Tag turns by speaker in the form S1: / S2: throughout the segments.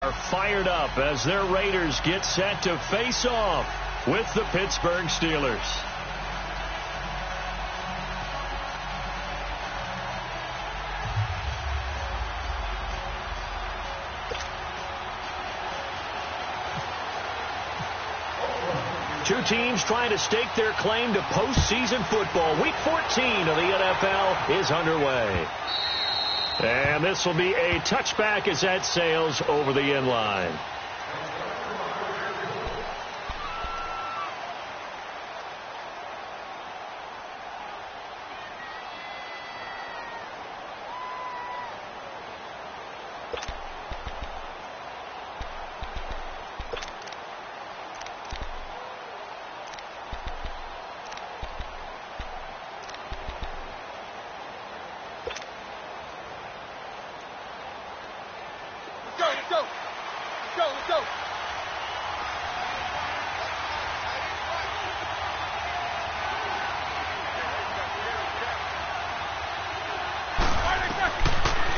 S1: Are fired up as their Raiders get set to face off with the Pittsburgh Steelers. Two teams trying to stake their claim to postseason football. Week 14 of the NFL is underway. And this will be a touchback as that sails over the end line.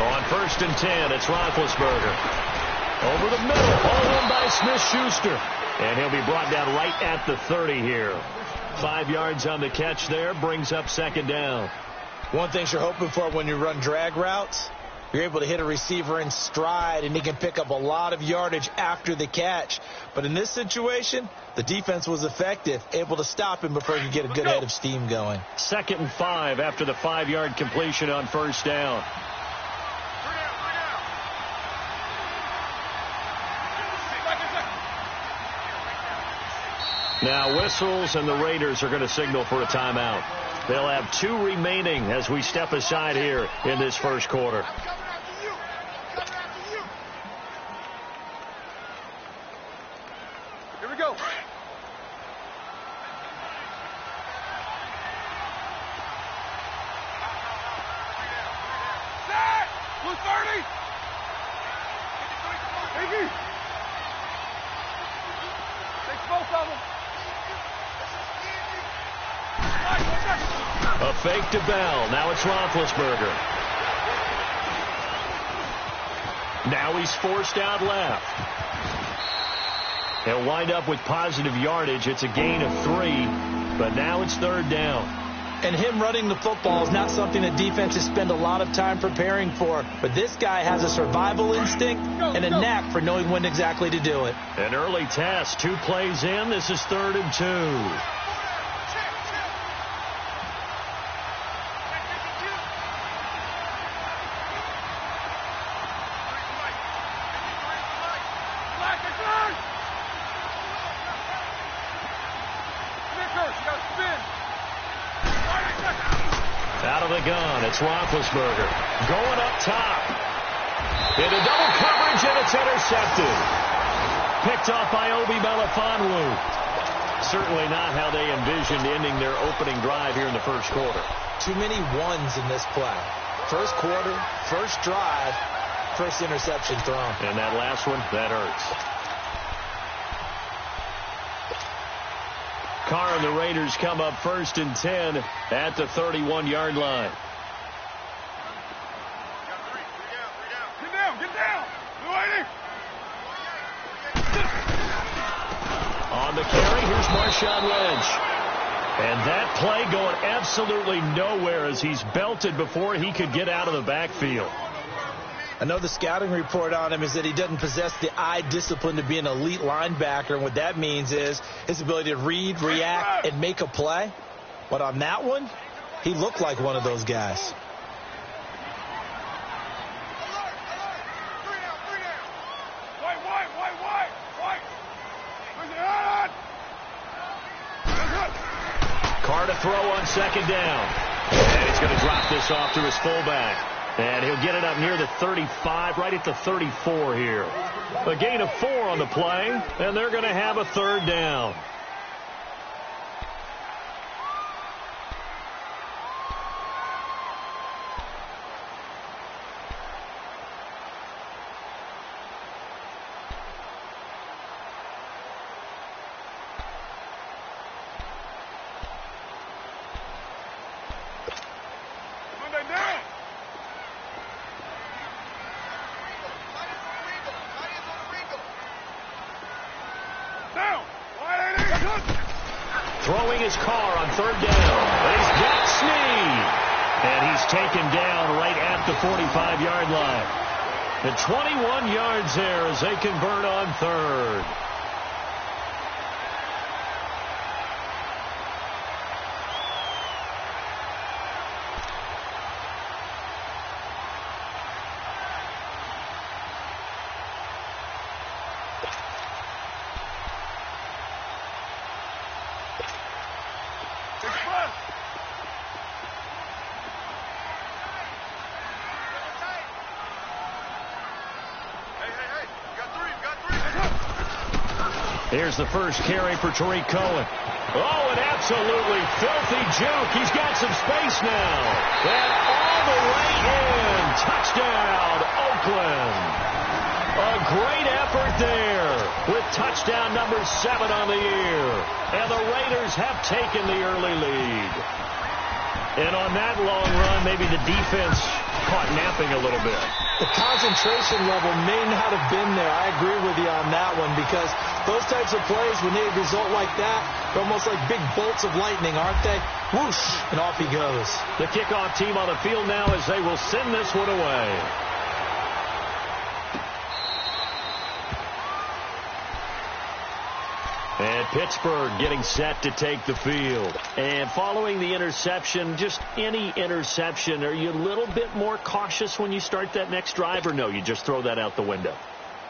S1: On 1st and 10, it's Roethlisberger. Over the middle, all in by Smith-Schuster. And he'll be brought down right at the 30 here. 5 yards on the catch there, brings up 2nd down.
S2: One thing you're hoping for when you run drag routes, you're able to hit a receiver in stride, and he can pick up a lot of yardage after the catch. But in this situation, the defense was effective, able to stop him before he could get a good head of steam going.
S1: 2nd and 5 after the 5-yard completion on 1st down. Now whistles, and the Raiders are going to signal for a timeout. They'll have 2 remaining as we step aside here in this first quarter.
S3: Here we go. Set! Blue 30! Iggy! Takes both of them.
S1: A fake to Bell. Now it's Roethlisberger. Now he's forced out left. He'll wind up with positive yardage. It's a gain of 3, but now it's 3rd down.
S2: And him running the football is not something that defenses spend a lot of time preparing for. But this guy has a survival instinct and a knack for knowing when exactly to do it.
S1: An early test. 2 plays in. This is 3rd and 2. Out of the gun, it's Roethlisberger. Going up top. Into double coverage, and it's intercepted. Picked off by Obi Melifonwu. Certainly not how they envisioned ending their opening drive here in the first quarter.
S2: Too many ones in this play. First quarter, first drive, first interception thrown.
S1: And that last one, that hurts. Carr and the Raiders come up 1st and 10 at the 31-yard line.
S3: Get down.
S1: On the carry, here's Marshawn Lynch. And that play going absolutely nowhere as he's belted before he could get out of the backfield.
S2: I know the scouting report on him is that he doesn't possess the eye discipline to be an elite linebacker. And what that means is his ability to read, react, and make a play. But on that one, he looked like one of those guys.
S1: Carr to throw on 2nd down. And he's going to drop this off to his fullback. And he'll get it up near the 35, right at the 34 here. A gain of 4 on the play, and they're going to have a 3rd down. Throwing his car on third down. And he's got Snead. And he's taken down right at the 45-yard line. The 21 yards there as they convert on third. Here's the first carry for Tariq Cohen. Oh, an absolutely filthy juke. He's got some space now. And all the way in. Touchdown, Oakland. A great effort there with touchdown number 7 on the year. And the Raiders have taken the early lead. And on that long run, maybe the defense caught napping a little bit.
S2: The concentration level may not have been there. I agree with you on that one because those types of plays, when they result like that, they're almost like big bolts of lightning, aren't they? Whoosh, and off he goes.
S1: The kickoff team on the field now as they will send this one away. And Pittsburgh getting set to take the field. And following the interception, just any interception, are you a little bit more cautious when you start that next drive, or no, you just throw that out the window?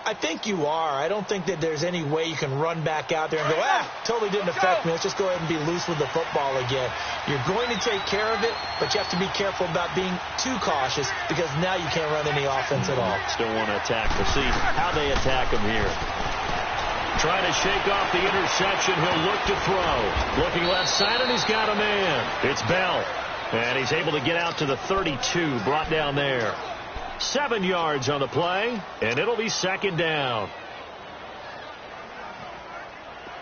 S2: I think you are. I don't think that there's any way you can run back out there and go, totally didn't affect me. Let's just go ahead and be loose with the football again. You're going to take care of it, but you have to be careful about being too cautious because now you can't run any offense at all.
S1: Still want to attack. We'll see how they attack him here. Trying to shake off the interception. He'll look to throw. Looking left side, and he's got a man. It's Bell. And he's able to get out to the 32. Brought down there. 7 yards on the play, and it'll be second down.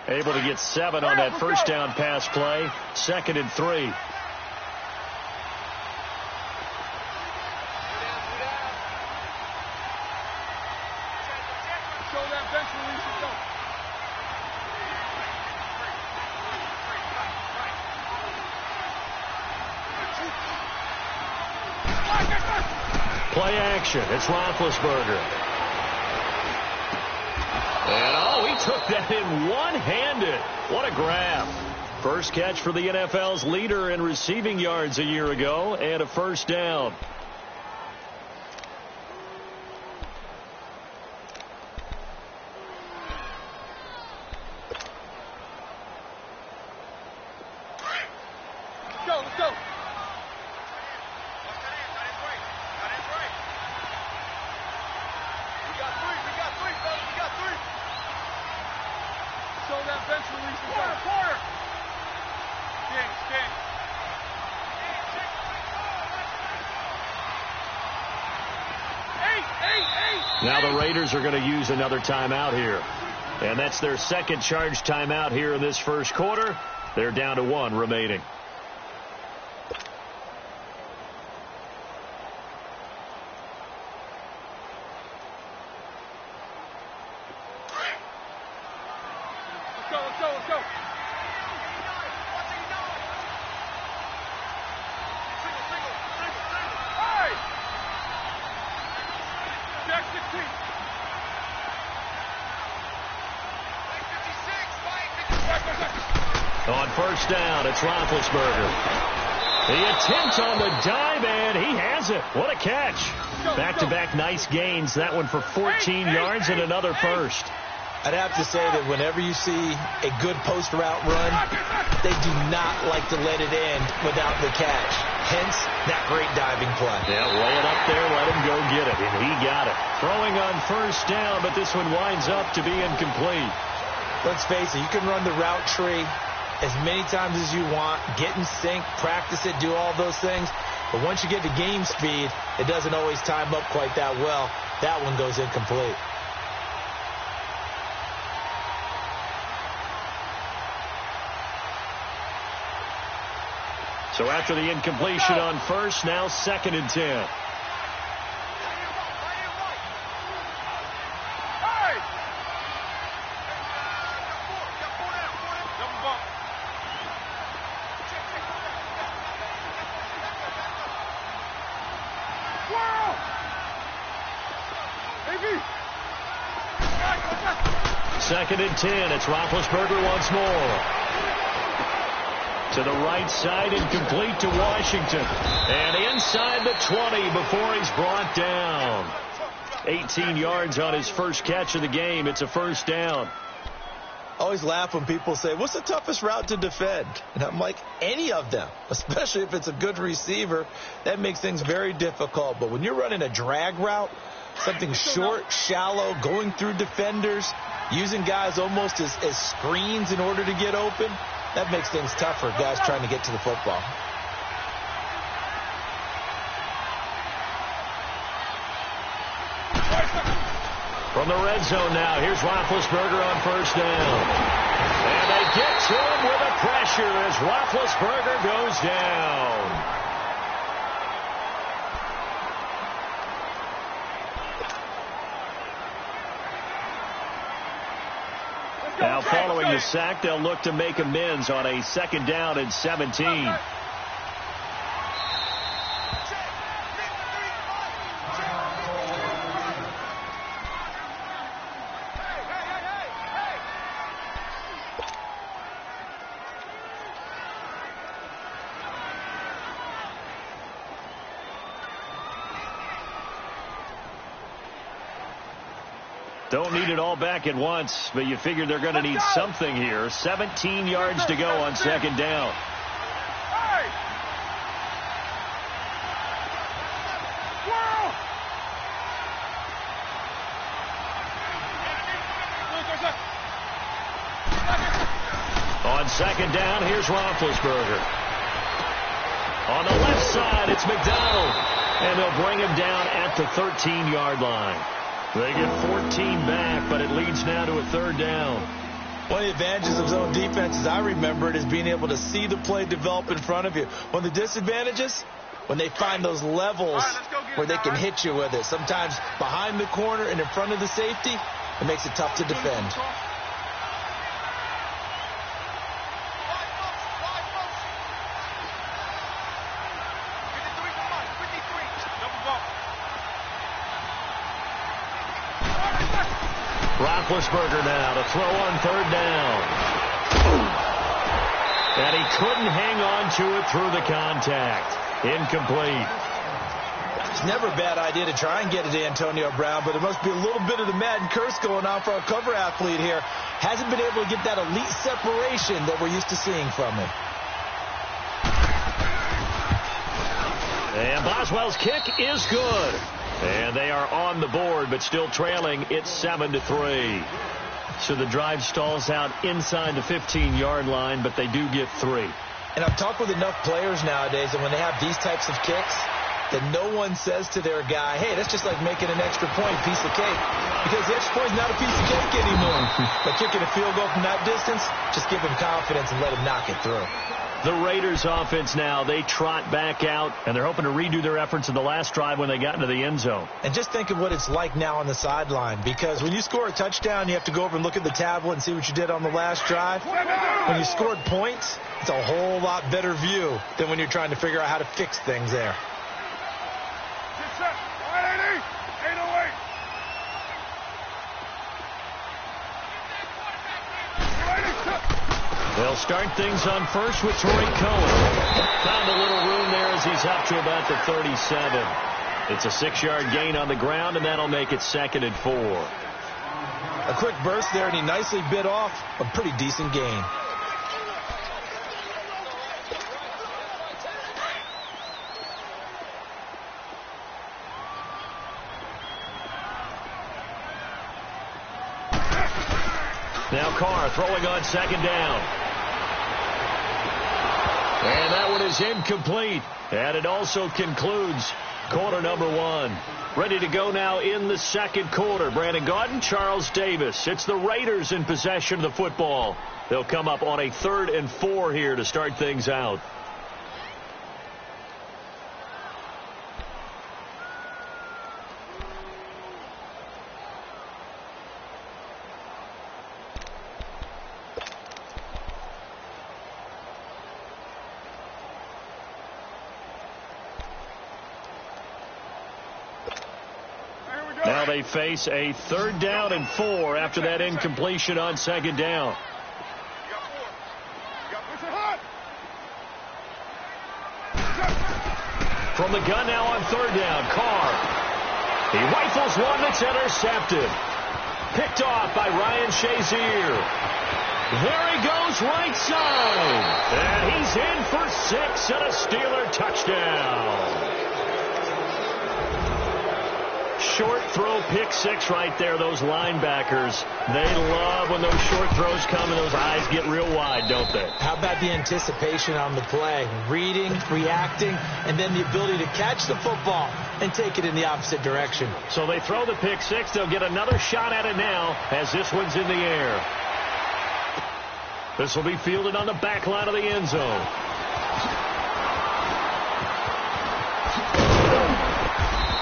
S1: Able to get 7 on that first down pass play. 2nd and 3. Play action. It's Roethlisberger. And, he took that in one-handed. What a grab. First catch for the NFL's leader in receiving yards a year ago, and a first down.
S3: Let's go. Bench release. Quarter. King. Eight.
S1: Now the Raiders are going to use another timeout here. And that's their second charge timeout here in this first quarter. They're down to 1 remaining.
S3: Let's go. Hey! Jack 16.
S1: On first down, it's Roethlisberger. The attempt on the dive, and he has it. What a catch. Back-to-back nice gains. That one for 14 yards and another first.
S2: I'd have to say that whenever you see a good post route run, they do not like to let it end without the catch. Hence, that great diving play.
S1: Yeah, lay it up there, let him go get it, and he got it. Throwing on first down, but this one winds up to be incomplete.
S2: Let's face it, you can run the route tree as many times as you want, get in sync, practice it, do all those things. But once you get to game speed, it doesn't always time up quite that well. That one goes incomplete.
S1: So after the incompletion on first, now 2nd and 10. 2nd and 10. It's Roethlisberger once more. To the right side, incomplete to Washington. And inside the 20 before he's brought down. 18 yards on his first catch of the game. It's a first down.
S2: I always laugh when people say, what's the toughest route to defend? And I'm like, any of them, especially if it's a good receiver. That makes things very difficult. But when you're running a drag route, something short, shallow, going through defenders, using guys almost as screens in order to get open, that makes things tougher, guys trying to get to the football.
S1: From the red zone now, here's Roethlisberger on first down. And they get to him with a pressure as Roethlisberger goes down. Now following the sack, they'll look to make amends on a 2nd down and 17. Don't need it all back at once, but you figure they're going to need something here. 17 yards to go on 2nd down. On 2nd down, here's Roethlisberger. On the left side, it's McDonald. And they'll bring him down at the 13-yard line. They get 14 back, but it leads now to a 3rd down.
S2: One of the advantages of zone defense, as I remember it, is being able to see the play develop in front of you. One of the disadvantages, when they find those levels where they can hit you with it. Sometimes behind the corner and in front of the safety, it makes it tough to defend.
S1: Roethlisberger now to throw on 3rd down. And he couldn't hang on to it through the contact. Incomplete.
S2: It's never a bad idea to try and get it to Antonio Brown, but there must be a little bit of the Madden curse going on for our cover athlete here. Hasn't been able to get that elite separation that we're used to seeing from him.
S1: And Boswell's kick is good. And they are on the board, but still trailing. It's 7-3. So the drive stalls out inside the 15-yard line, but they do get 3.
S2: And I've talked with enough players nowadays that when they have these types of kicks, that no one says to their guy, hey, that's just like making an extra point, piece of cake. Because the extra point is not a piece of cake anymore. But kicking a field goal from that distance, just give him confidence and let him knock it through.
S1: The Raiders offense now, they trot back out, and they're hoping to redo their efforts in the last drive when they got into the end zone.
S2: And just think of what it's like now on the sideline, because when you score a touchdown, you have to go over and look at the tablet and see what you did on the last drive. When you scored points, it's a whole lot better view than when you're trying to figure out how to fix things there.
S1: They'll start things on first with Tariq Cohen. Found a little room there as he's up to about the 37. It's a 6-yard gain on the ground, and that'll make it 2nd and 4.
S2: A quick burst there, and he nicely bit off a pretty decent gain.
S1: Now Carr throwing on 2nd down. And that one is incomplete. And it also concludes quarter number 1. Ready to go now in the 2nd quarter. Brandon Gaudin, Charles Davis. It's the Raiders in possession of the football. They'll come up on a 3rd and 4 here to start things out. Now they face a 3rd down and 4 after that incompletion on 2nd down. From the gun now on 3rd down, Carr. He rifles one that's intercepted. Picked off by Ryan Shazier. There he goes right side. And he's in for 6 and a Steeler touchdown. Short throw, pick 6 right there. Those linebackers, they love when those short throws come and those eyes get real wide, don't they?
S2: How about the anticipation on the play? Reading, reacting, and then the ability to catch the football and take it in the opposite direction.
S1: So they throw the pick 6. They'll get another shot at it now as this one's in the air. This will be fielded on the back line of the end zone.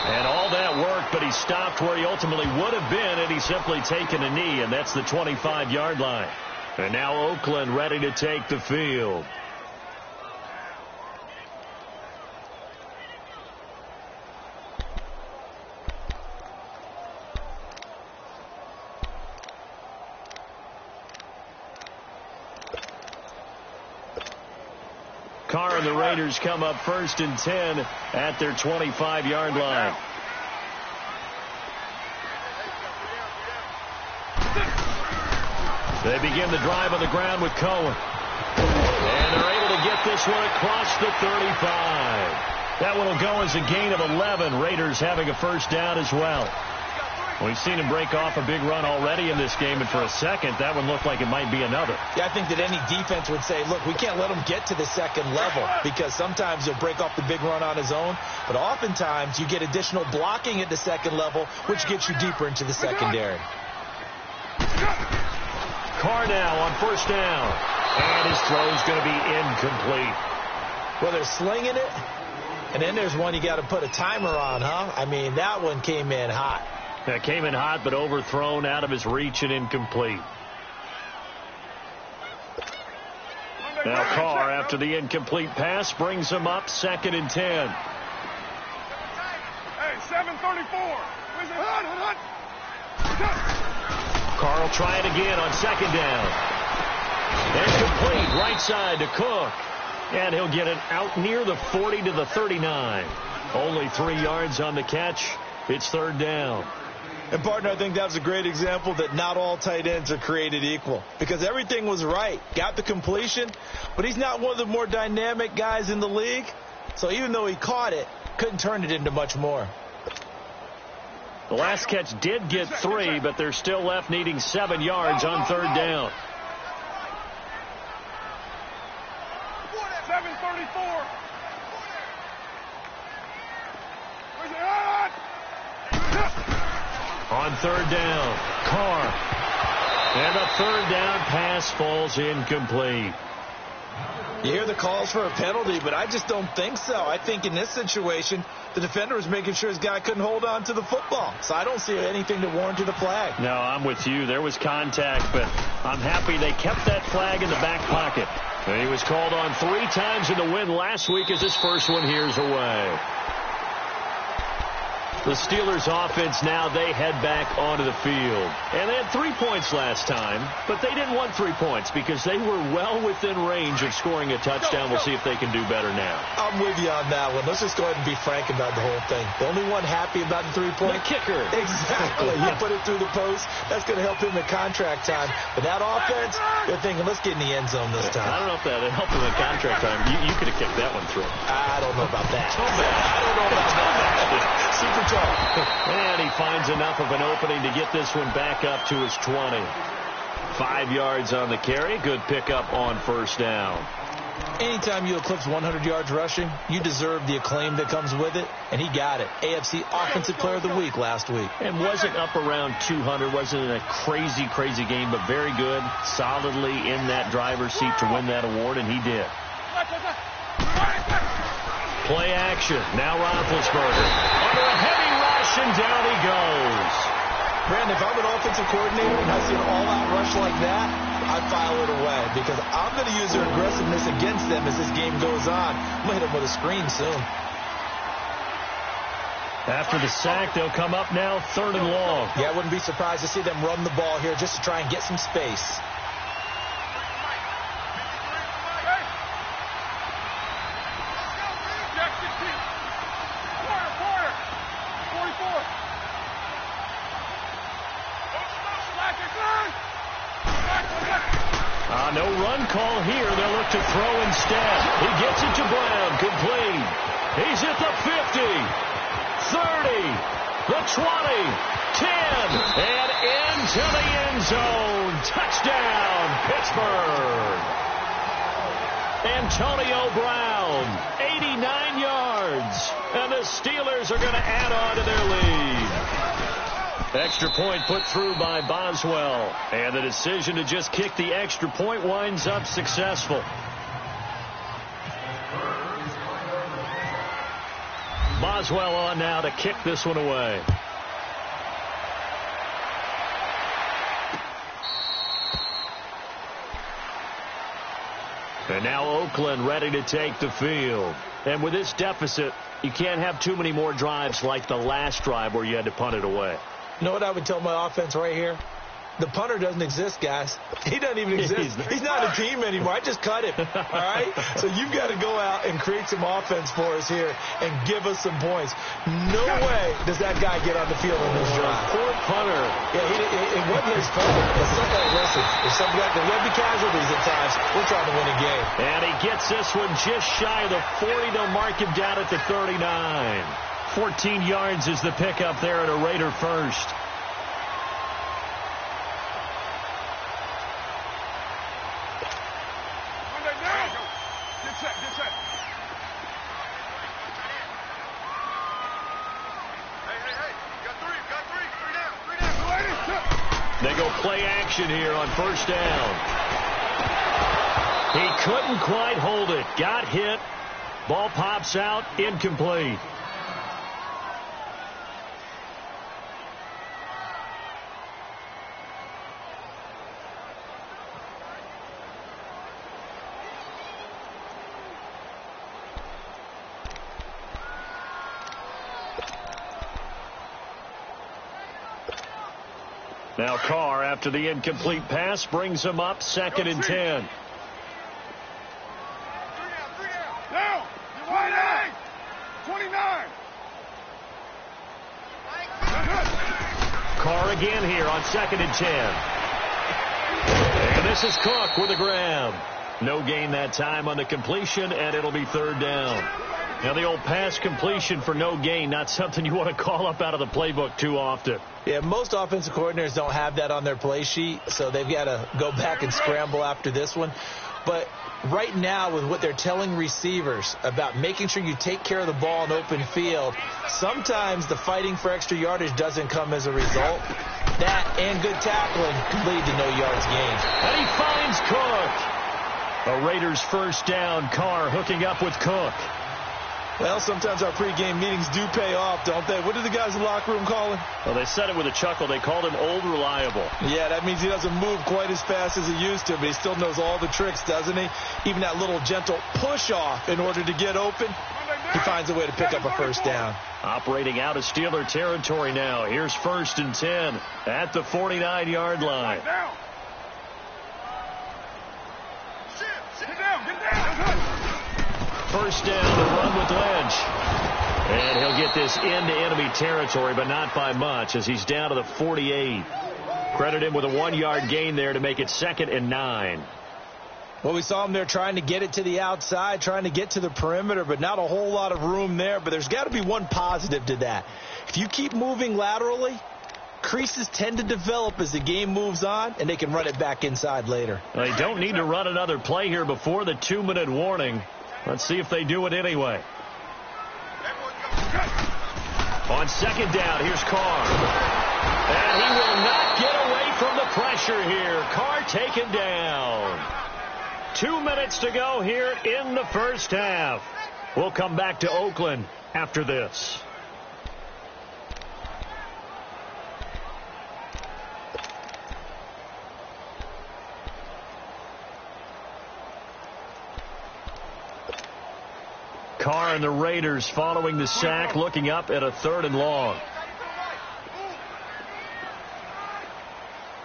S1: And all that work, but he stopped where he ultimately would have been had he simply taken a knee, and that's the 25-yard line. And now Oakland ready to take the field. Carr and the Raiders come up 1st and 10 at their 25-yard line. They begin the drive on the ground with Cohen. And they're able to get this one across the 35. That one will go as a gain of 11. Raiders having a 1st down as well. We've seen him break off a big run already in this game, and for a second, that one looked like it might be another.
S2: Yeah, I think that any defense would say, look, we can't let him get to the 2nd level, because sometimes he'll break off the big run on his own, but oftentimes you get additional blocking at the 2nd level, which gets you deeper into the secondary.
S1: Carr now on 1st down, and his throw's going to be incomplete.
S2: Well, they're slinging it, and then there's one you got to put a timer on, huh? I mean, that one came in hot.
S1: That came in hot, but overthrown out of his reach and incomplete. Now Carr, after the incomplete pass, brings him up 2nd and 10.
S3: Hey, 7:34.
S1: Carr will try it again on 2nd down. Incomplete, right side to Cook. And he'll get it out near the 40 to the 39. Only 3 yards on the catch. It's 3rd down.
S2: And, partner, I think that's a great example that not all tight ends are created equal, because everything was right. Got the completion, but he's not one of the more dynamic guys in the league. So even though he caught it, couldn't turn it into much more.
S1: The last catch did get 3, but they're still left needing 7 yards on 3rd down.
S3: 7:34.
S1: On 3rd down, Carr. And the 3rd down pass falls incomplete.
S2: You hear the calls for a penalty, but I just don't think so. I think in this situation, the defender was making sure his guy couldn't hold on to the football. So I don't see anything to warrant a flag.
S1: No, I'm with you. There was contact, but I'm happy they kept that flag in the back pocket. And he was called on 3 times in the win last week as his first one here's away. The Steelers offense now, they head back onto the field. And they had 3 points last time, but they didn't want 3 points because they were well within range of scoring a touchdown. We'll see if they can do better now.
S2: I'm with you on that one. Let's just go ahead and be frank about the whole thing. The only one happy about the 3-point?
S1: The kicker.
S2: Exactly. He put it through the post. That's going to help him in contract time. But that offense, they're thinking, let's get in the end zone this time.
S1: I don't know if that helped him in contract time. You could have kicked that one through.
S2: I don't know about that.
S1: I don't know about that.
S2: Super tall.
S1: And he finds enough of an opening to get this one back up to his 20. 5 yards on the carry. Good pickup on 1st down.
S2: Anytime you eclipse 100 yards rushing, you deserve the acclaim that comes with it, and he got it. AFC Offensive Player of the Week last week.
S1: And wasn't up around 200, wasn't a crazy game, but very good, solidly in that driver's seat to win that award, and he did. Play action. Now Roethlisberger. Under a heavy rush, and down he goes.
S2: Brandon, if I'm an offensive coordinator and I see an all-out rush like that, I'd file it away because I'm going to use their aggressiveness against them as this game goes on. I'm going to hit them with a screen soon.
S1: After the sack, they'll come up now 3rd and long.
S2: Yeah, I wouldn't be surprised to see them run the ball here just to try and get some space.
S1: No run call here. They'll look to throw instead. He gets it to Brown. Complete. He's at the 50, 30, the 20, 10, and into the end zone. Touchdown, Pittsburgh. Antonio Brown, 89 yards. And the Steelers are going to add on to their lead. Extra point put through by Boswell. And the decision to just kick the extra point winds up successful. Boswell on now to kick this one away. And now Oakland ready to take the field. And with this deficit, you can't have too many more drives like the last drive where you had to punt it away.
S2: You know what I would tell my offense right here? The punter doesn't exist, guys. He doesn't even exist. He's not a team anymore. I just cut him. All right? So you've got to go out and create some offense for us here and give us some points. No way does that guy get on the field on this drive.
S1: Poor punter.
S2: Yeah, it wasn't his fault. But somebody, listen, if somebody got there'll be casualties at times. We're trying to win a game.
S1: And he gets this one just shy of the 40. They'll mark him down at the 39. 14 yards is the pickup there at a Raider first. They go play action here on first down. He couldn't quite hold it. Got hit. Ball pops out. Incomplete. Now Carr, after the incomplete pass, brings him up 2nd and 10.
S3: Down. You're wide out. 29.
S1: Carr again here on 2nd and 10. And this is Cook with a grab. No gain that time on the completion, and it'll be 3rd down. Now, the old pass completion for no gain, not something you want to call up out of the playbook too often.
S2: Yeah, most offensive coordinators don't have that on their play sheet, so they've got to go back and scramble after this one. But right now, with what they're telling receivers about making sure you take care of the ball in open field, sometimes the fighting for extra yardage doesn't come as a result. That and good tackling could lead to no yards gained.
S1: And he finds Cook. A Raiders first down. Carr hooking up with Cook.
S2: Well, sometimes our pregame meetings do pay off, don't they? What did the guys in the locker room call him?
S1: Well, they said it with a chuckle. They called him Old Reliable.
S2: Yeah, that means he doesn't move quite as fast as he used to, but he still knows all the tricks, doesn't he? Even that little gentle push-off in order to get open, he finds a way to pick up a first down.
S1: Operating out of Steeler territory now. Here's 1st and 10 at the 49-yard line.
S3: Get down.
S1: First down to run with Lynch. And he'll get this into enemy territory, but not by much, as he's down to the 48. Credit him with a 1-yard gain there to make it 2nd and 9.
S2: Well, we saw him there trying to get it to the outside, trying to get to the perimeter, but not a whole lot of room there. But there's got to be one positive to that. If you keep moving laterally, creases tend to develop as the game moves on, and they can run it back inside later.
S1: They don't need to run another play here before the 2-minute warning. Let's see if they do it anyway. On 2nd down, here's Carr. And he will not get away from the pressure here. Carr taken down. 2 minutes to go here in the first half. We'll come back to Oakland after this. Carr and the Raiders following the sack, looking up at a 3rd and long.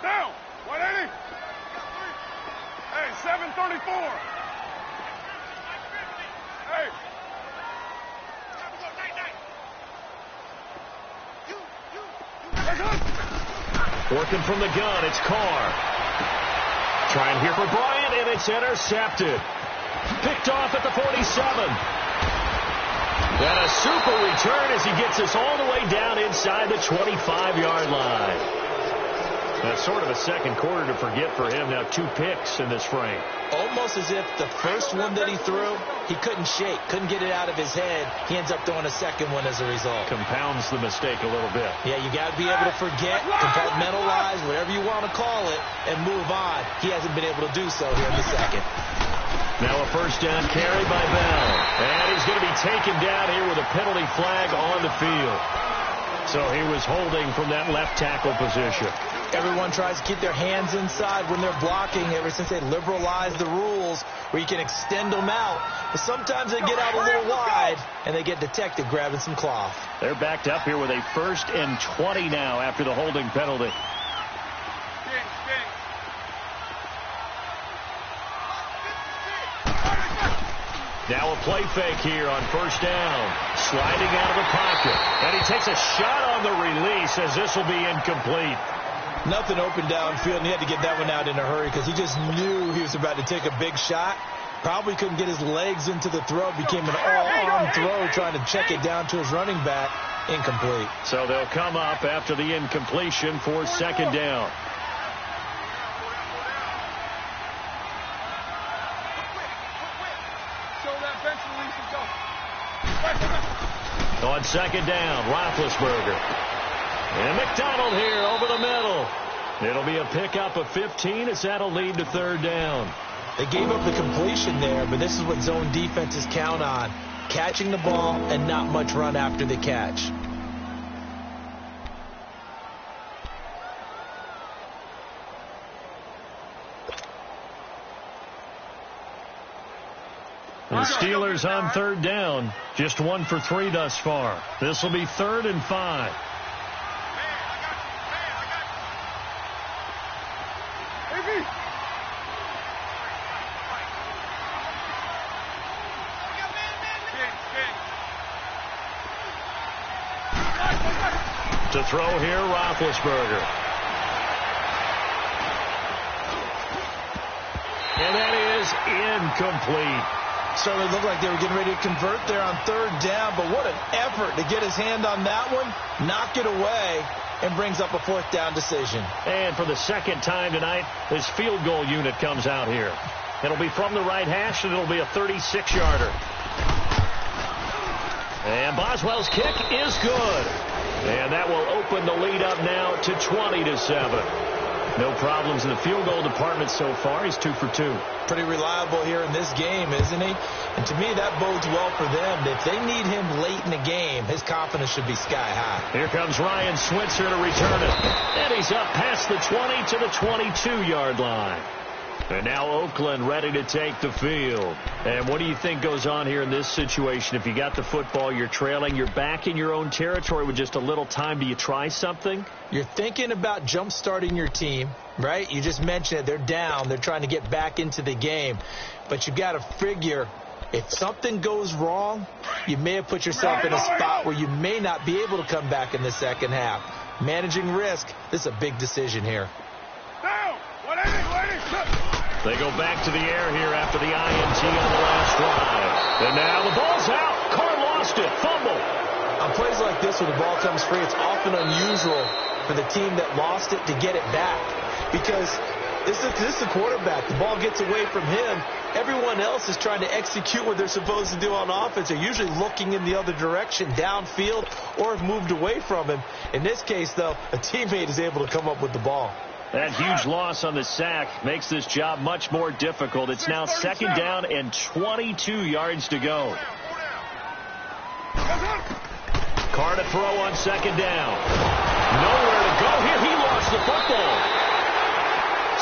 S3: Down. 180. Hey, 734. Hey.
S1: Working from the gun, it's Carr. Trying here for Bryant, and it's intercepted. Picked off at the 47. And a super return as he gets us all the way down inside the 25-yard line. That's sort of a second quarter to forget for him. Now 2 picks in this frame.
S2: Almost as if the first one that he threw, he couldn't shake, couldn't get it out of his head. He ends up throwing a second one as a result.
S1: Compounds the mistake a little bit.
S2: Yeah, you got to be able to forget, compartmentalize, whatever you want to call it, and move on. He hasn't been able to do so here in the second.
S1: Now a first down carry by Bell. And he's going to be taken down here with a penalty flag on the field. So he was holding from that left tackle position.
S2: Everyone tries to keep their hands inside when they're blocking ever since they liberalized the rules where you can extend them out. But sometimes they get out a little wide and they get detected grabbing some cloth.
S1: They're backed up here with a 1st and 20 now after the holding penalty. Now a play fake here on first down. Sliding out of the pocket. And he takes a shot on the release as this will be incomplete.
S2: Nothing open downfield, and he had to get that one out in a hurry because he just knew he was about to take a big shot. Probably couldn't get his legs into the throw. Became an all-arm throw trying to check it down to his running back. Incomplete.
S1: So they'll come up after the incompletion for 2nd down. On 2nd down, Roethlisberger. And McDonald here over the middle. It'll be a pickup of 15 as that'll lead to 3rd down.
S2: They gave up the completion there, but this is what zone defenses count on. Catching the ball and not much run after the catch.
S1: The Steelers on 3rd down. Just 1 for 3 thus far. This will be 3rd and 5. To throw here, Roethlisberger. And that is incomplete.
S2: Certainly looked like they were getting ready to convert there on 3rd down, but what an effort to get his hand on that one, knock it away, and brings up a 4th down decision.
S1: And for the 2nd time tonight, his field goal unit comes out here. It'll be from the right hash, and it'll be a 36-yarder. And Boswell's kick is good. And that will open the lead up now to 20-7. No problems in the field goal department so far. He's 2 for 2.
S2: Pretty reliable here in this game, isn't he? And to me, that bodes well for them. If they need him late in the game, his confidence should be sky high.
S1: Here comes Ryan Switzer to return it. And he's up past the 20 to the 22-yard line. And now Oakland ready to take the field. And what do you think goes on here in this situation? If you got the football, you're trailing, you're back in your own territory with just a little time. Do you try something?
S2: You're thinking about jump-starting your team, right? You just mentioned it. They're down. They're trying to get back into the game. But you've got to figure if something goes wrong, you may have put yourself in a spot where you may not be able to come back in the second half. Managing risk, this is a big decision here.
S3: Down! 180.
S1: They go back to the air here after the INT on the last drive. And now the ball's out. Carr lost it. Fumble.
S2: On plays like this where the ball comes free, it's often unusual for the team that lost it to get it back. Because this is the quarterback. The ball gets away from him. Everyone else is trying to execute what they're supposed to do on offense. They're usually looking in the other direction, downfield, or have moved away from him. In this case, though, a teammate is able to come up with the ball.
S1: That huge loss on the sack makes this job much more difficult. It's now 2nd down and 22 yards to go. Carr to throw on 2nd down. Nowhere to go here. He lost the football.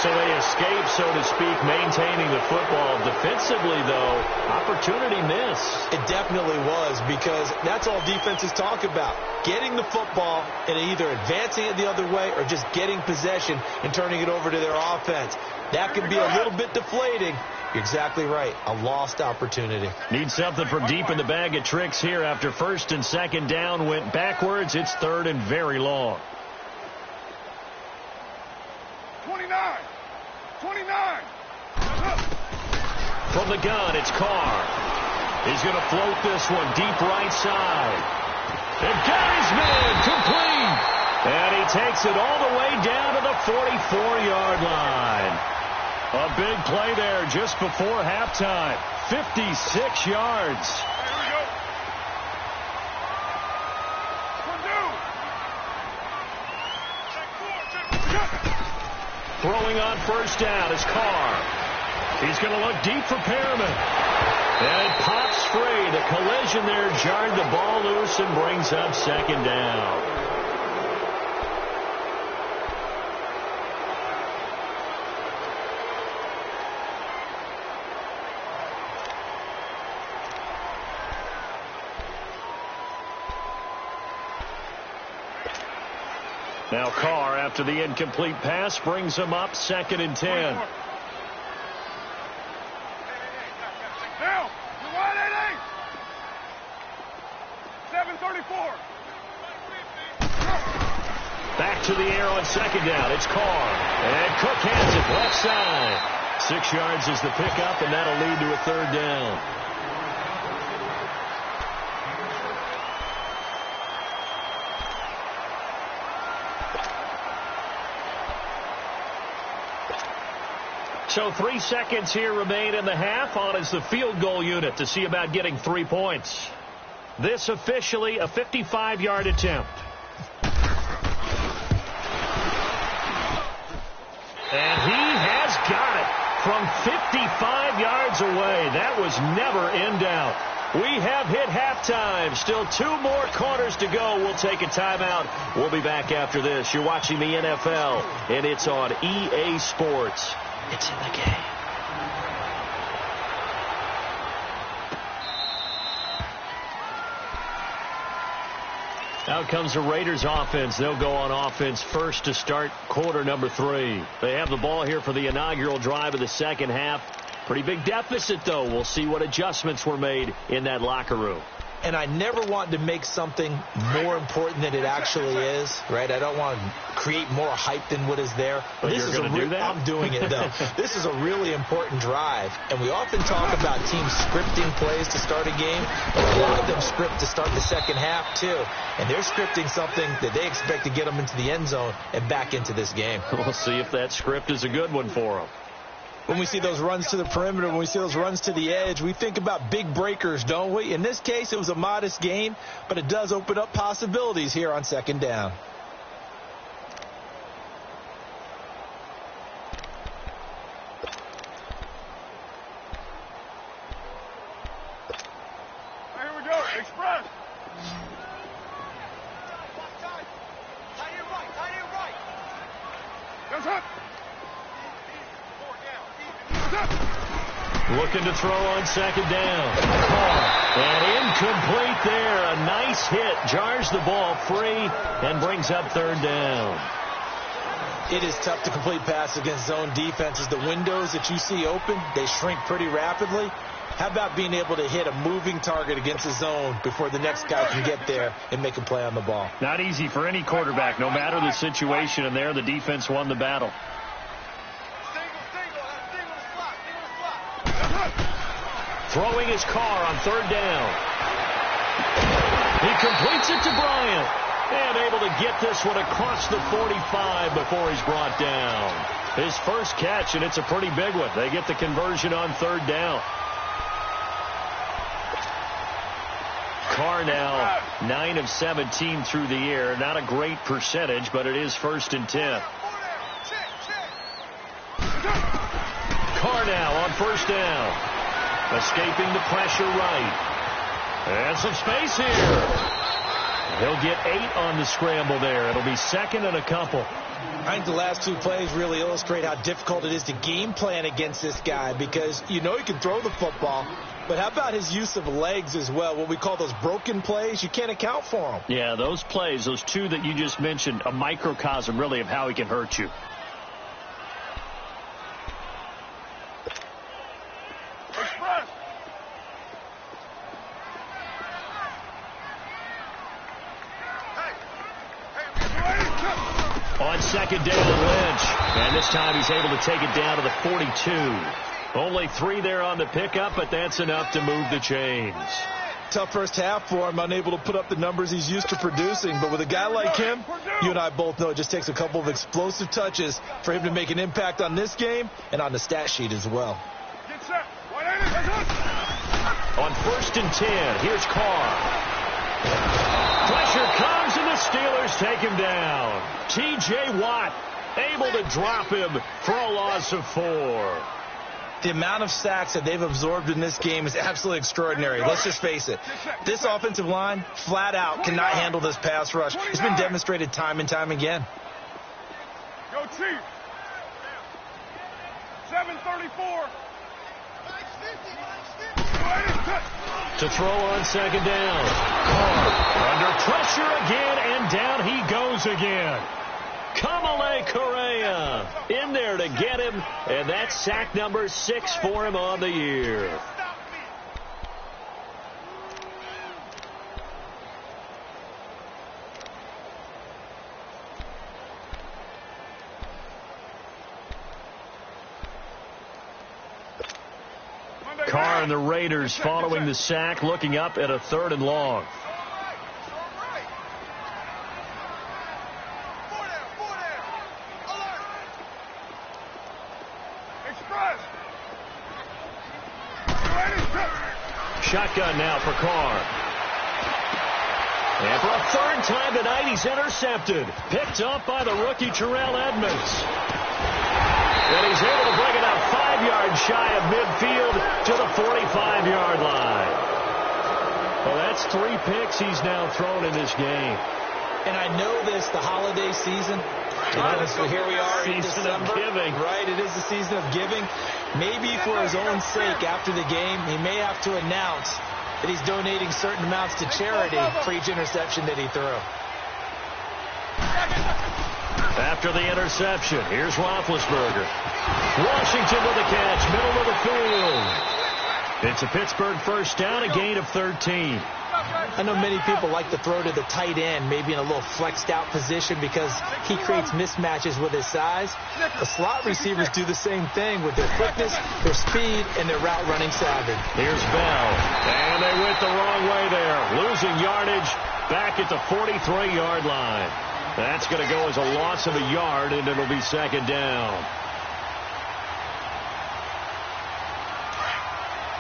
S1: So they escape, so to speak, maintaining the football. Defensively, though, opportunity missed.
S2: It definitely was, because that's all defenses talk about. Getting the football and either advancing it the other way or just getting possession and turning it over to their offense. That can be a little bit deflating. You're exactly right. A lost opportunity.
S1: Need something from deep in the bag of tricks here after first and second down went backwards. It's third and very long.
S3: 29. 29.
S1: From the gun, it's Carr. He's going to float this one deep right side. And got his man complete. And he takes it all the way down to the 44-yard line. A big play there just before halftime. 56 yards.
S3: Here we go.
S1: Throwing on first down is Carr. He's going to look deep for Perriman. And it pops free. The collision there jarred the ball loose and brings up second down. Now Carr, after the incomplete pass, brings him up second and 10.
S3: Now, you're wide 7:34.
S1: Back to the air on second down. It's Carr. And Cook has it left side. 6 yards is the pickup, and that'll lead to a third down. So 3 seconds here remain in the half. On is the field goal unit to see about getting 3 points. This officially a 55-yard attempt. And he has got it from 55 yards away. That was never in doubt. We have hit halftime. Still 2 more quarters to go. We'll take a timeout. We'll be back after this. You're watching the NFL, and it's on EA Sports. It's in the game. Out comes the Raiders offense. They'll go on offense first to start quarter number 3. They have the ball here for the inaugural drive of the second half. Pretty big deficit, though. We'll see what adjustments were made in that locker room.
S2: And I never want to make something more important than it actually is, right? I don't want to create more hype than what is there.
S1: But this you're going to do that?
S2: I'm doing it, though. This is a really important drive. And we often talk about teams scripting plays to start a game. But a lot of them script to start the second half, too. And they're scripting something that they expect to get them into the end zone and back into this game.
S1: We'll see if that script is a good one for them.
S2: When we see those runs to the perimeter, when we see those runs to the edge, we think about big breakers, don't we? In this case, it was a modest gain, but it does open up possibilities here on second down.
S3: Here we go. Express. That's up.
S1: Looking to throw on second down. And incomplete there. A nice hit. Jars the ball free and brings up third down.
S2: It is tough to complete pass against zone defenses. The windows that you see open, they shrink pretty rapidly. How about being able to hit a moving target against a zone before the next guy can get there and make a play on the ball?
S1: Not easy for any quarterback, no matter the situation. And there, the defense won the battle. Throwing his Carr on third down. He completes it to Bryant. And able to get this one across the 45 before he's brought down. His first catch, and it's a pretty big one. They get the conversion on third down. Carr now 9 of 17 through the air. Not a great percentage, but it is first and 10. Carr now on first down. Escaping the pressure right. And some space here. He'll get 8 on the scramble there. It'll be second and a couple.
S2: I think the last 2 plays really illustrate how difficult it is to game plan against this guy, because you know he can throw the football, but how about his use of legs as well? What we call those broken plays, you can't account for them.
S1: Yeah, those plays, those 2 that you just mentioned, a microcosm really of how he can hurt you.
S3: Express.
S1: On second down, Lynch. And this time he's able to take it down to the 42. Only 3 there on the pickup, but that's enough to move the chains.
S2: Tough first half for him, unable to put up the numbers he's used to producing. But with a guy like him, you and I both know it just takes a couple of explosive touches for him to make an impact on this game and on the stat sheet as well.
S3: Get set.
S1: On 1st and 10, here's Carr. Pressure comes, and the Steelers take him down. T.J. Watt able to drop him for a loss of 4.
S2: The amount of sacks that they've absorbed in this game is absolutely extraordinary. Let's just face it. This offensive line, flat out, cannot handle this pass rush. It's been demonstrated time and time again.
S3: Go Chief. 734.
S1: To throw on second down. Carr under pressure again, and down he goes again. Kamale Correa in there to get him, and that's sack number 6 for him on the year. Carr and the Raiders following the sack, looking up at a 3rd and long. Shotgun now for Carr. And for a 3rd time tonight, he's intercepted. Picked up by the rookie Terrell Edmonds. And he's able to bring it up 5 yards shy of midfield to the 45-yard line. Well, that's 3 picks he's now thrown in this game.
S2: And I know this, the holiday season. So here we are in December.
S1: Of giving.
S2: Right, it is the season of giving. Maybe for his own sake after the game, he may have to announce that he's donating certain amounts to charity for each interception that he threw.
S1: After the interception, here's Roethlisberger. Washington with a catch, middle of the field. It's a Pittsburgh first down, a gain of 13.
S2: I know many people like to throw to the tight end, maybe in a little flexed out position because he creates mismatches with his size. The slot receivers do the same thing with their quickness, their speed, and their route running savvy.
S1: Here's Bell. And they went the wrong way there. Losing yardage back at the 43-yard line. That's going to go as a loss of a yard, and it'll be second down.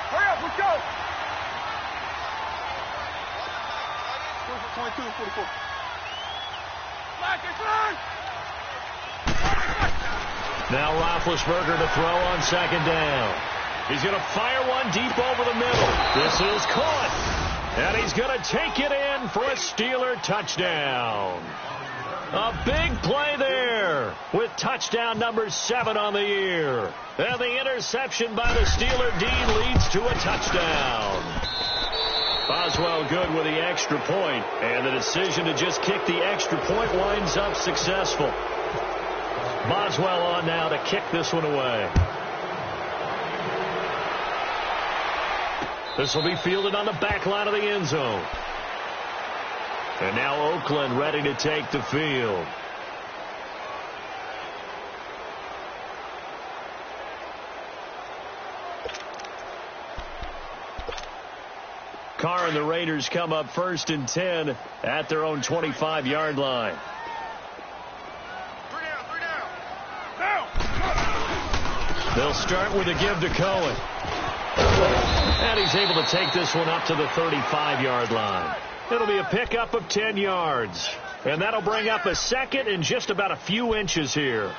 S3: Hurry up, let's go. 22 and 44.
S1: Now Roethlisberger to throw on second down. He's going to fire one deep over the middle. This is caught. And he's going to take it in for a Steeler touchdown. A big play there with touchdown number 7 on the year. And the interception by the Steeler D leads to a touchdown. Boswell good with the extra point, and the decision to just kick the extra point winds up successful. Boswell on now to kick this one away. This will be fielded on the back line of the end zone. And now Oakland ready to take the field. Carr and the Raiders come up 1st and 10 at their own 25-yard line.
S3: 3 down.
S1: They'll start with a give to Cohen. And he's able to take this one up to the 35-yard line. It'll be a pickup of 10 yards. And that'll bring up a second in just about a few inches here.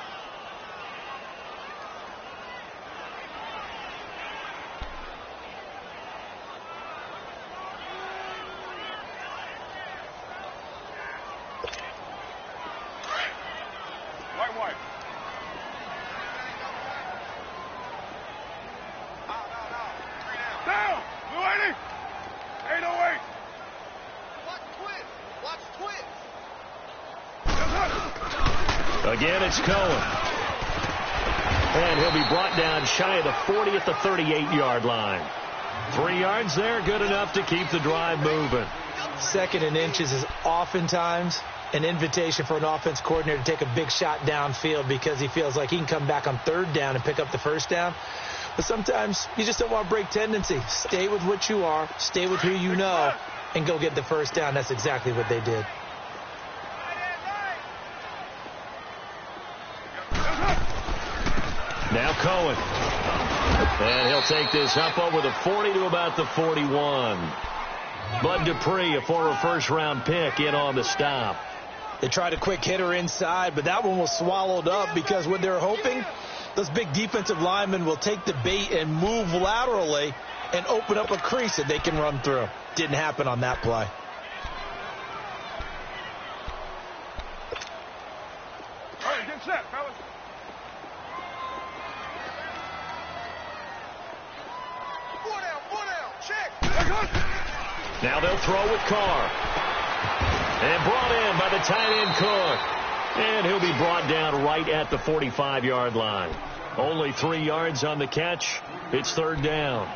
S1: Again, it's Cohen. And he'll be brought down shy of the 40 at the 38-yard line. 3 yards there, good enough to keep the drive moving.
S2: 2nd and inches is oftentimes an invitation for an offense coordinator to take a big shot downfield because he feels like he can come back on 3rd down and pick up the 1st down. But sometimes you just don't want to break tendency. Stay with what you are, stay with who you know, and go get the 1st down. That's exactly what they did.
S1: Now Cohen. And he'll take this up over the 40 to about the 41. Bud Dupree, a former first-round pick, in on the stop.
S2: They tried a quick hitter inside, but that one was swallowed up because what they're hoping, those big defensive linemen will take the bait and move laterally and open up a crease that they can run through. Didn't happen on that play.
S3: All right, get set, fellas. Four down, check.
S1: Now they'll throw with Carr. And brought in by the tight end Cook. And he'll be brought down right at the 45-yard line. Only 3 yards on the catch. It's 3rd down.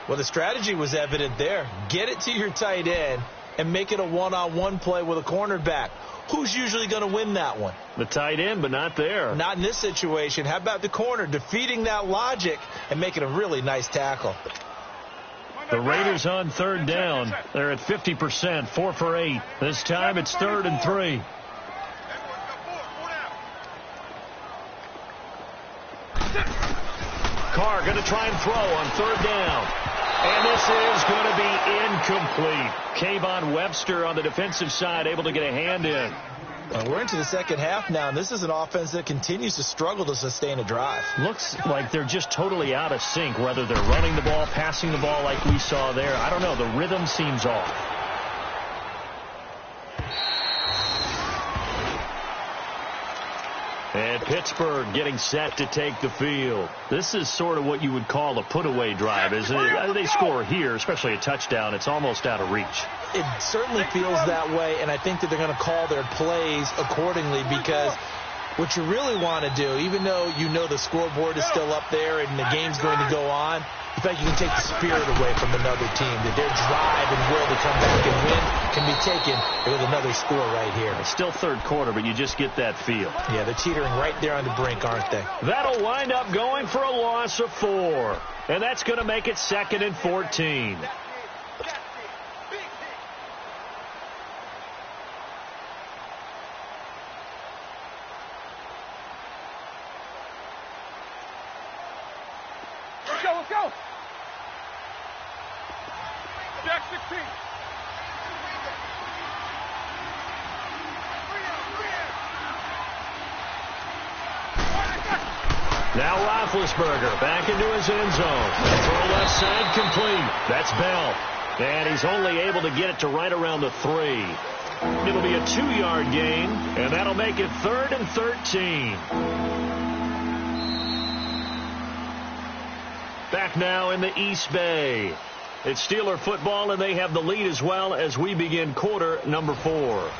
S2: Well, the strategy was evident there. Get it to your tight end and make it a one-on-one play with a cornerback. Who's usually going to win that one?
S1: The tight end, but not there.
S2: Not in this situation. How about the corner defeating that logic and making a really nice tackle?
S1: The Raiders on 3rd down. They're at 50%, 4 for 8. This time it's 3rd and 3. Carr going to try and throw on 3rd down. And this is going to be incomplete. Kayvon Webster on the defensive side able to get a hand in.
S2: We're into the 2nd half now, and this is an offense that continues to struggle to sustain a drive.
S1: Looks like they're just totally out of sync, whether they're running the ball, passing the ball like we saw there. I don't know. The rhythm seems off. And Pittsburgh getting set to take the field. This is sort of what you would call a put-away drive, isn't it? They score here, especially a touchdown. It's almost out of reach.
S2: It certainly feels that way, and I think that they're going to call their plays accordingly because what you really want to do, even though you know the scoreboard is still up there and the game's going to go on, in fact, you can take the spirit away from another team, that their drive and will to come back and win can be taken with another score right here.
S1: It's still 3rd quarter, but you just get that feel.
S2: Yeah, they're teetering right there on the brink, aren't they?
S1: That'll wind up going for a loss of 4. And that's going to make it 2nd and 14.
S3: Let's go. Jack 16.
S1: Now Roethlisberger back into his end zone. Throw left side complete. That's Bell. And he's only able to get it to right around the 3. It'll be a 2-yard gain, and that'll make it 3rd and 13. Back now in the East Bay. It's Steeler football, and they have the lead as well as we begin quarter number 4.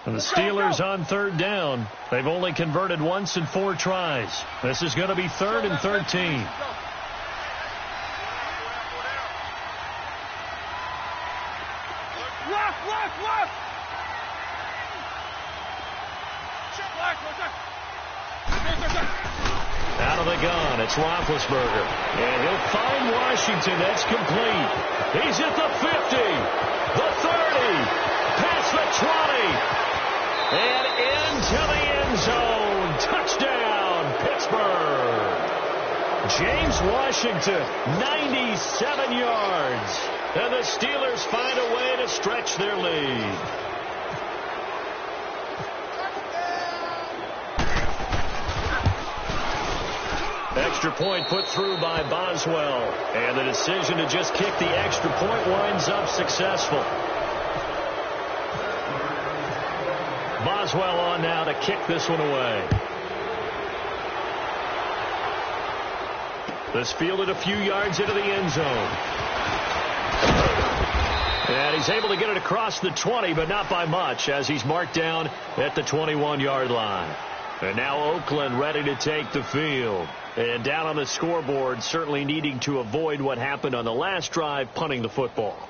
S1: And the Steelers on 3rd down. They've only converted once in 4 tries. This is going to be 3rd and 13.
S3: Left.
S1: Out of the gun, it's Roethlisberger. And he'll find Washington. That's complete. He's at the 50, the 30, past the 20. And into the end zone. Touchdown, Pittsburgh. James Washington, 97 yards. And the Steelers find a way to stretch their lead. Extra point put through by Boswell. And the decision to just kick the extra point winds up successful. Boswell on now to kick this one away. This fielded a few yards into the end zone. And he's able to get it across the 20, but not by much, as he's marked down at the 21-yard line. And now Oakland ready to take the field. And down on the scoreboard, certainly needing to avoid what happened on the last drive, punting the football.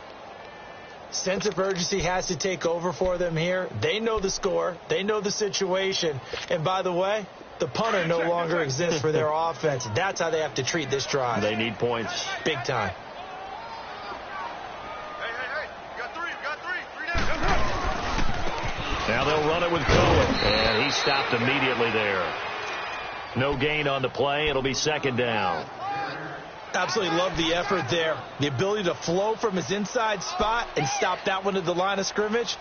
S2: Sense of urgency has to take over for them here. They know the score. They know the situation. And by the way, the punter no longer exists for their offense. That's how they have to treat this drive.
S1: They need points.
S2: Big time.
S3: Hey, you got three down.
S1: Now they'll run it with Cohen, and he stopped immediately there. No gain on the play. It'll be second down.
S2: Absolutely love the effort there. The ability to flow from his inside spot and stop that one at the line of scrimmage.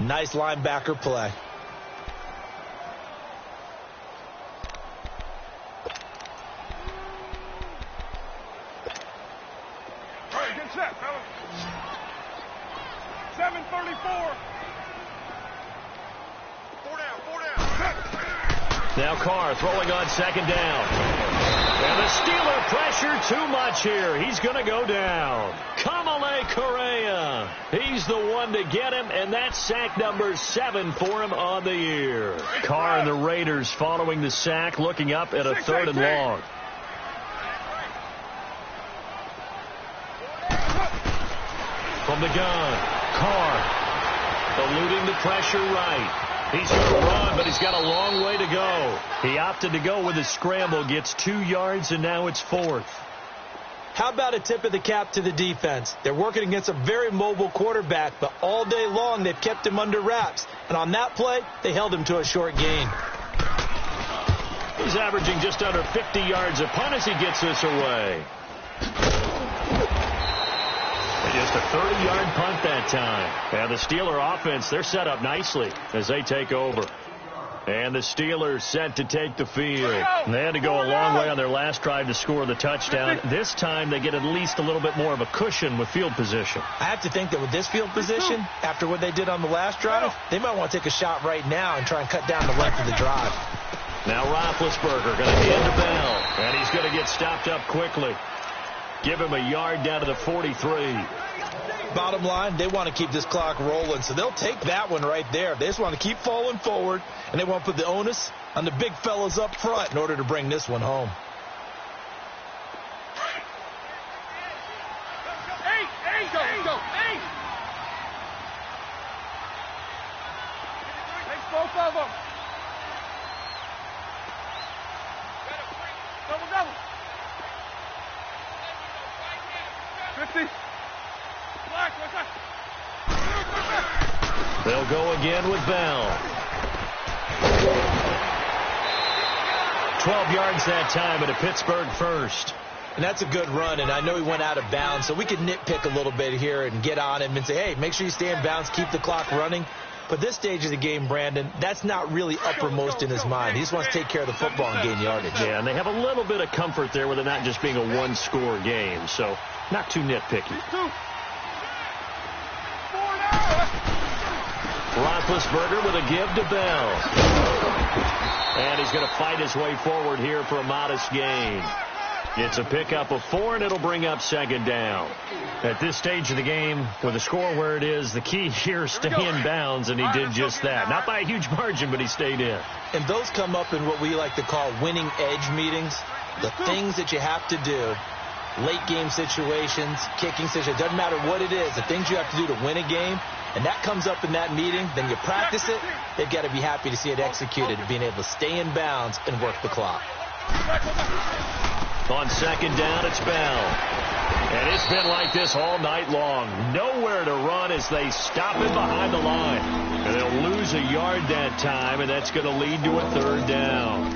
S2: Nice linebacker play.
S3: All right, get set, fellas. 7:34. Four down.
S1: Now Carr throwing on second down. And the Steeler pressure too much here. He's going to go down. Kamale Correa. He's the one to get him, and that's sack number 7 for him on the year. Carr and the Raiders following the sack, looking up at a 3rd and long. From the gun, Carr eluding the pressure right. He's going to run, but he's got a long way to go. He opted to go with a scramble, gets 2 yards, and now it's 4th.
S2: How about a tip of the cap to the defense? They're working against a very mobile quarterback, but all day long they've kept him under wraps. And on that play, they held him to a short gain.
S1: He's averaging just under 50 yards a punt as he gets this away. Just a 30-yard punt that time. And the Steeler offense, they're set up nicely as they take over. And the Steelers set to take the field. And they had to go a long way on their last drive to score the touchdown. This time they get at least a little bit more of a cushion with field position.
S2: I have to think that with this field position, after what they did on the last drive, they might want to take a shot right now and try and cut down the length of the drive.
S1: Now Roethlisberger going to hand to Bell. And he's going to get stopped up quickly. Give him a yard down to the 43.
S2: Bottom line, they want to keep this clock rolling, so they'll take that one right there. They just want to keep falling forward, and they want to put the onus on the big fellas up front in order to bring this one home.
S3: Go. Takes both of them. Double. 50.
S1: They'll go again with Bell. 12 yards that time at a Pittsburgh first.
S2: And that's a good run, and I know he went out of bounds, so we could nitpick a little bit here and get on him and say, hey, make sure you stay in bounds, keep the clock running. But this stage of the game, Brandon, that's not really uppermost in his mind. He just wants to take care of the football and gain yardage.
S1: Yeah, and they have a little bit of comfort there with it not just being a one-score game, so not too nitpicky. Roethlisberger with a give to Bell. And he's going to fight his way forward here for a modest gain. It's a pickup of 4, and it'll bring up second down. At this stage of the game, with the score where it is, the key here is stay in bounds, and he did just that. Not by a huge margin, but he stayed in.
S2: And those come up in what we like to call winning edge meetings. The things that you have to do, late game situations, kicking situations, doesn't matter what it is, the things you have to do to win a game, and that comes up in that meeting, then you practice it, they've got to be happy to see it executed, being able to stay in bounds and work the clock.
S1: On second down, it's Bell. And it's been like this all night long. Nowhere to run as they stop him behind the line. And they'll lose a yard that time, and that's going to lead to a 3rd down.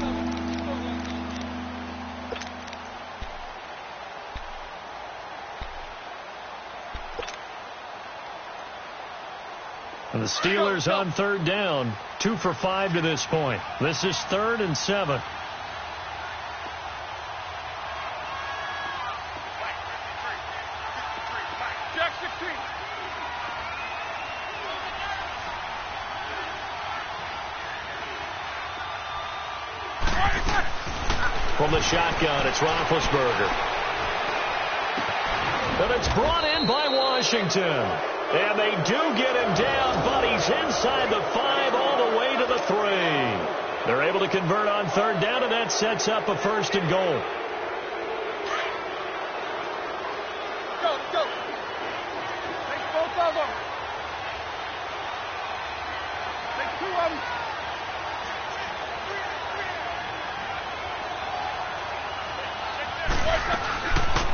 S1: And the Steelers on 3rd down, 2 for 5 to this point. This is 3rd and 7.
S3: Jack 16.
S1: From the shotgun, it's Roethlisberger. And it's brought in by Washington. And they do get him down, but he's inside the 5 all the way to the 3. They're able to convert on third down, and that sets up a 1st and goal.
S3: Go. Take both of them. Take 2 of them.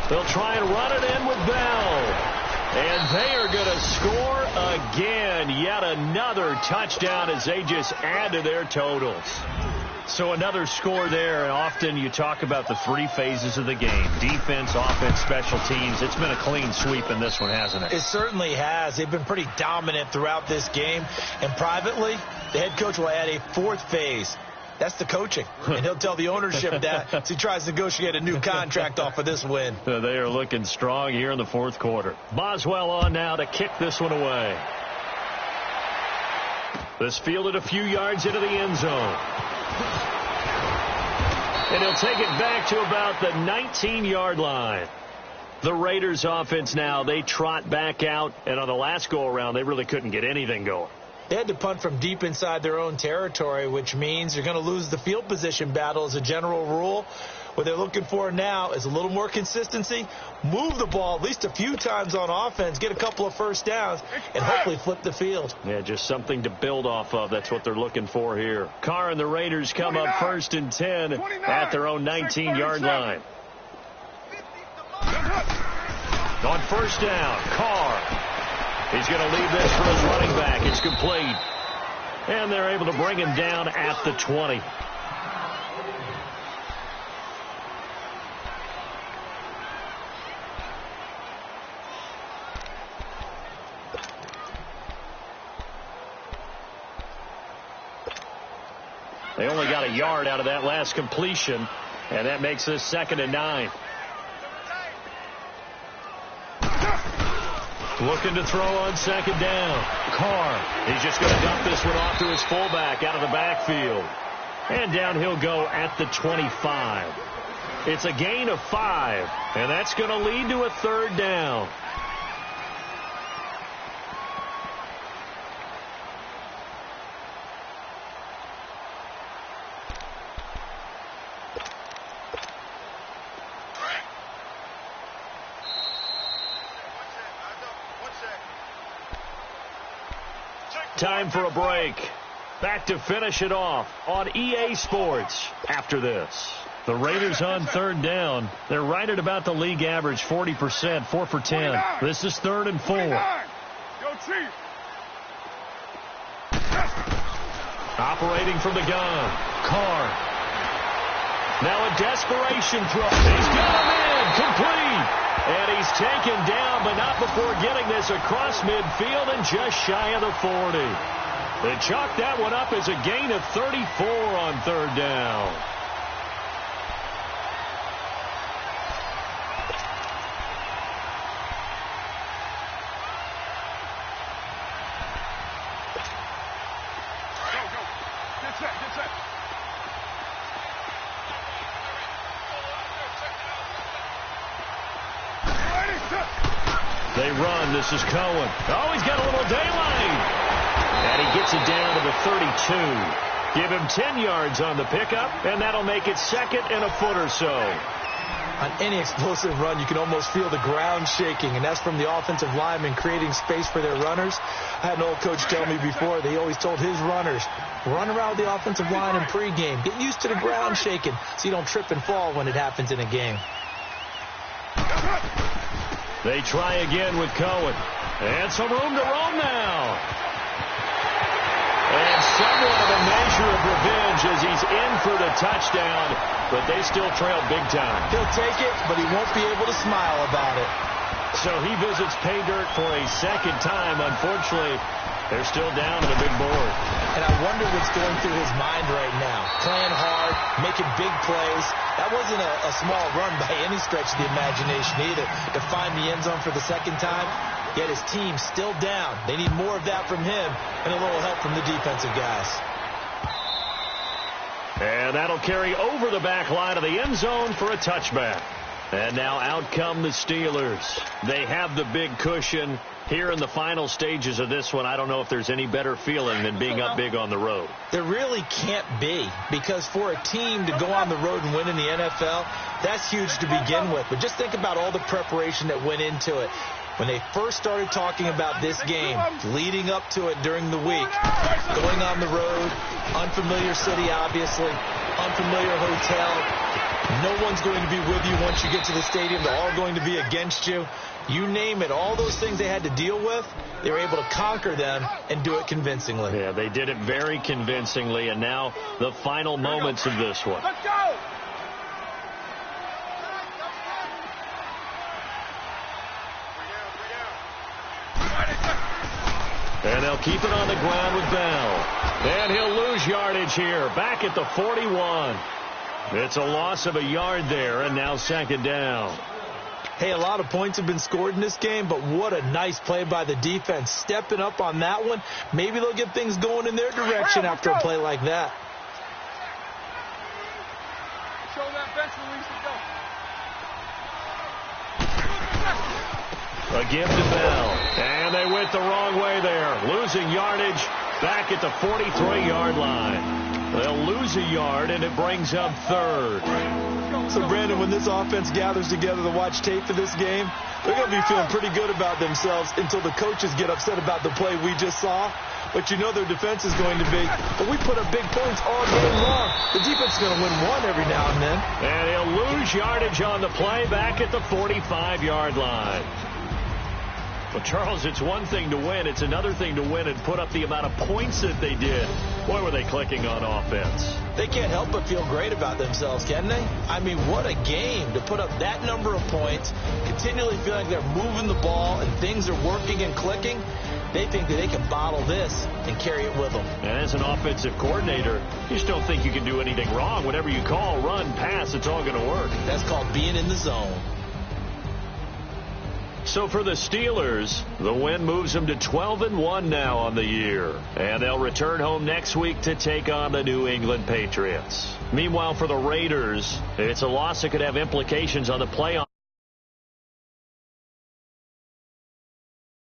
S1: They'll try and run it in with Bell. And they are going to score again. Yet another touchdown as they just add to their totals. So another score there. And often you talk about the 3 phases of the game. Defense, offense, special teams. It's been a clean sweep in this one, hasn't it?
S2: It certainly has. They've been pretty dominant throughout this game. And privately, the head coach will add a 4th phase. That's the coaching. And he'll tell the ownership that as he tries to negotiate a new contract off of this win.
S1: They are looking strong here in the 4th quarter. Boswell on now to kick this one away. This fielded a few yards into the end zone. And he'll take it back to about the 19-yard line. The Raiders offense now, they trot back out. And on the last go-around, they really couldn't get anything going.
S2: They had to punt from deep inside their own territory, which means you're going to lose the field position battle as a general rule. What they're looking for now is a little more consistency, move the ball at least a few times on offense, get a couple of first downs, and hopefully flip the field.
S1: Yeah, just something to build off of. That's what they're looking for here. Carr and the Raiders come up 1st and 10 at their own 19-yard line. On 1st down, Carr. He's going to leave this for his running back. It's complete. And they're able to bring him down at the 20. They only got a yard out of that last completion, and that makes this 2nd and 9. Looking to throw on 2nd down. Carr. He's just going to dump this one off to his fullback out of the backfield. And down he'll go at the 25. It's a gain of 5, and that's going to lead to a 3rd down. Time for a break. Back to finish it off on EA Sports after this. The Raiders on 3rd down. They're right at about the league average, 40%, 4 for 10. This is 3rd and 4.
S3: Go Chief.
S1: Operating from the gun. Carr. Now a desperation throw. He's got him in. Complete. And he's taken down, but not before getting this across midfield and just shy of the 40. They chalk that one up as a gain of 34 on 3rd down.
S3: Go. Get set.
S1: They run. This is Cohen. Oh, he's got a little daylight. And he gets it down to the 32. Give him 10 yards on the pickup, and that'll make it 2nd and a foot or so.
S2: On any explosive run, you can almost feel the ground shaking, and that's from the offensive linemen creating space for their runners. I had an old coach tell me before, they always told his runners, run around the offensive line in pregame. Get used to the ground shaking so you don't trip and fall when it happens in a game.
S1: They try again with Cohen. And some room to roam now. And somewhat of a measure of revenge as he's in for the touchdown, but they still trail big time.
S2: He'll take it, but he won't be able to smile about it.
S1: So he visits pay dirt for a 2nd time. Unfortunately, they're still down to the big board.
S2: And I wonder what's going through his mind right now. Playing hard, making big plays. That wasn't a small run by any stretch of the imagination either. To find the end zone for the 2nd time, yet his team's still down. They need more of that from him and a little help from the defensive guys.
S1: And that'll carry over the back line of the end zone for a touchback. And now out come the Steelers. They have the big cushion here in the final stages of this one. I don't know if there's any better feeling than being up big on the road.
S2: There really can't be, because for a team to go on the road and win in the NFL, that's huge to begin with. But just think about all the preparation that went into it. When they first started talking about this game, leading up to it during the week, going on the road, unfamiliar city, obviously, unfamiliar hotel. No one's going to be with you once you get to the stadium. They're all going to be against you. You name it, all those things they had to deal with, they were able to conquer them and do it convincingly.
S1: Yeah, they did it very convincingly, and now the final moments of this one.
S3: Let's go!
S1: And they'll keep it on the ground with Bell. And he'll lose yardage here, back at the 41. It's a loss of a yard there, and now second down.
S2: Hey, a lot of points have been scored in this game, but what a nice play by the defense. Stepping up on that one. Maybe they'll get things going in their direction after a play like that.
S3: Show that bench release to go.
S1: A give to Bell. And they went the wrong way there. Losing yardage back at the 43-yard line. They'll lose a yard, and it brings up third.
S2: So, Brandon, when this offense gathers together to watch tape for this game, they're going to be feeling pretty good about themselves until the coaches get upset about the play we just saw. But you know their defense is going to be, but we put up big points all game long. The defense is going to win one every now and then.
S1: And he'll lose yardage on the play back at the 45-yard line. Well, Charles, it's one thing to win. It's another thing to win and put up the amount of points that they did. Boy, were they clicking on offense.
S2: They can't help but feel great about themselves, can they? I mean, what a game to put up that number of points, continually feel like they're moving the ball and things are working and clicking. They think that they can bottle this and carry it with them.
S1: And as an offensive coordinator, you just don't think you can do anything wrong. Whatever you call, run, pass, it's all going to work.
S2: That's called being in the zone.
S1: So for the Steelers, the win moves them to 12-1 now on the year. And they'll return home next week to take on the New England Patriots. Meanwhile, for the Raiders, it's a loss that could have implications on the playoffs.